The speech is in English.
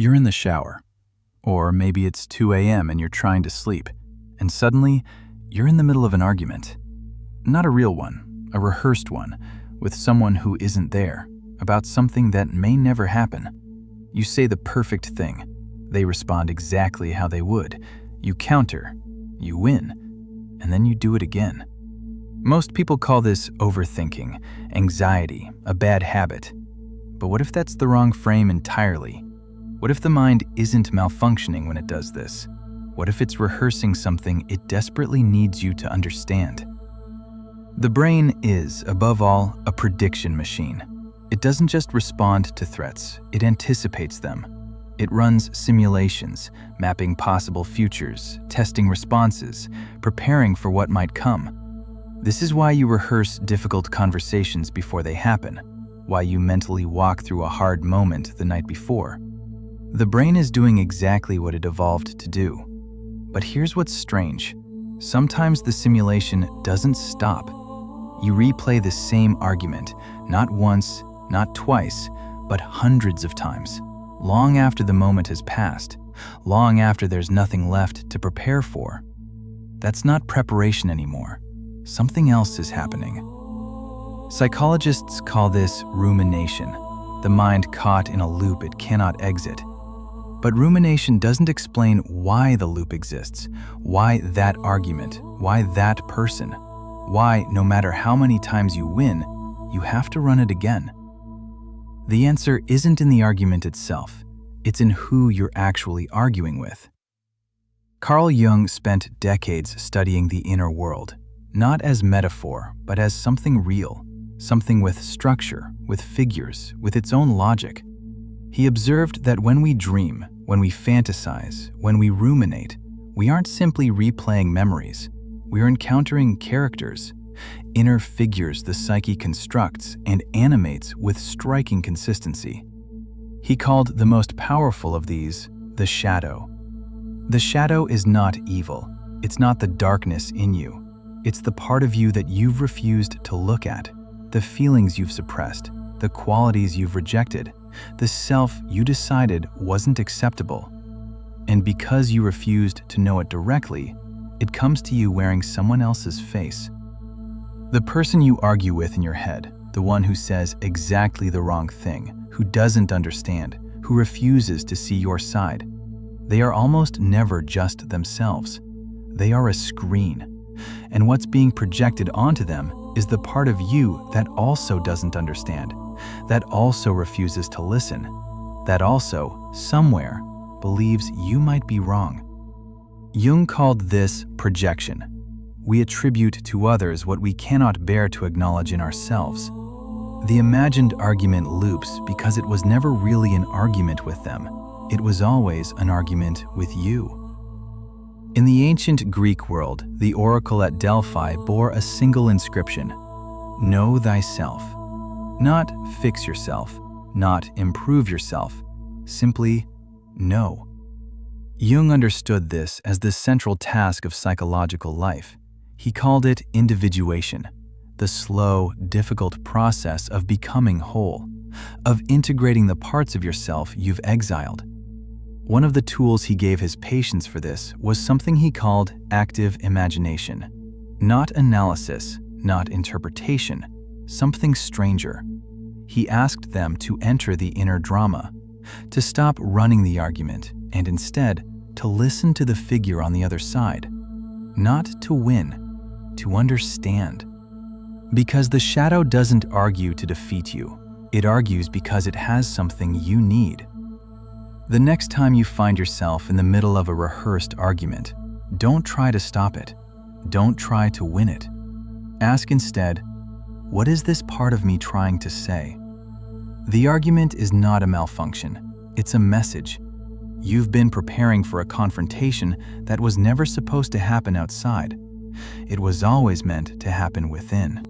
You're in the shower, or maybe it's 2 a.m. and you're trying to sleep, and suddenly you're in the middle of an argument. Not a real one, a rehearsed one, with someone who isn't there, about something that may never happen. You say the perfect thing. They respond exactly how they would. You counter, you win, and then you do it again. Most people call this overthinking, anxiety, a bad habit. But what if that's the wrong frame entirely? What if the mind isn't malfunctioning when it does this? What if it's rehearsing something it desperately needs you to understand? The brain is, above all, a prediction machine. It doesn't just respond to threats, it anticipates them. It runs simulations, mapping possible futures, testing responses, preparing for what might come. This is why you rehearse difficult conversations before they happen, why you mentally walk through a hard moment the night before. The brain is doing exactly what it evolved to do. But here's what's strange. Sometimes the simulation doesn't stop. You replay the same argument, not once, not twice, but hundreds of times, long after the moment has passed, long after there's nothing left to prepare for. That's not preparation anymore. Something else is happening. Psychologists call this rumination, the mind caught in a loop it cannot exit. But rumination doesn't explain why the loop exists, why that argument, why that person, why, no matter how many times you win, you have to run it again. The answer isn't in the argument itself, it's in who you're actually arguing with. Carl Jung spent decades studying the inner world, not as metaphor, but as something real, something with structure, with figures, with its own logic. He observed that when we dream, when we fantasize, when we ruminate, we aren't simply replaying memories. We are encountering characters, inner figures the psyche constructs and animates with striking consistency. He called the most powerful of these the shadow. The shadow is not evil. It's not the darkness in you. It's the part of you that you've refused to look at, the feelings you've suppressed, the qualities you've rejected, the self you decided wasn't acceptable. And because you refused to know it directly, it comes to you wearing someone else's face. The person you argue with in your head, the one who says exactly the wrong thing, who doesn't understand, who refuses to see your side, they are almost never just themselves. They are a screen. And what's being projected onto them is the part of you that also doesn't understand, that also refuses to listen, that also, somewhere, believes you might be wrong. Jung called this projection. We attribute to others what we cannot bear to acknowledge in ourselves. The imagined argument loops because it was never really an argument with them. It was always an argument with you. In the ancient Greek world, the oracle at Delphi bore a single inscription: know thyself. Not fix yourself, not improve yourself, simply know. Jung understood this as the central task of psychological life. He called it individuation, the slow, difficult process of becoming whole, of integrating the parts of yourself you've exiled. One of the tools he gave his patients for this was something he called active imagination. Not analysis, not interpretation, something stranger. He asked them to enter the inner drama, to stop running the argument, and instead to listen to the figure on the other side. Not to win, to understand. Because the shadow doesn't argue to defeat you. It argues because it has something you need. The next time you find yourself in the middle of a rehearsed argument, don't try to stop it. Don't try to win it. Ask instead, what is this part of me trying to say? The argument is not a malfunction. It's a message. You've been preparing for a confrontation that was never supposed to happen outside. It was always meant to happen within.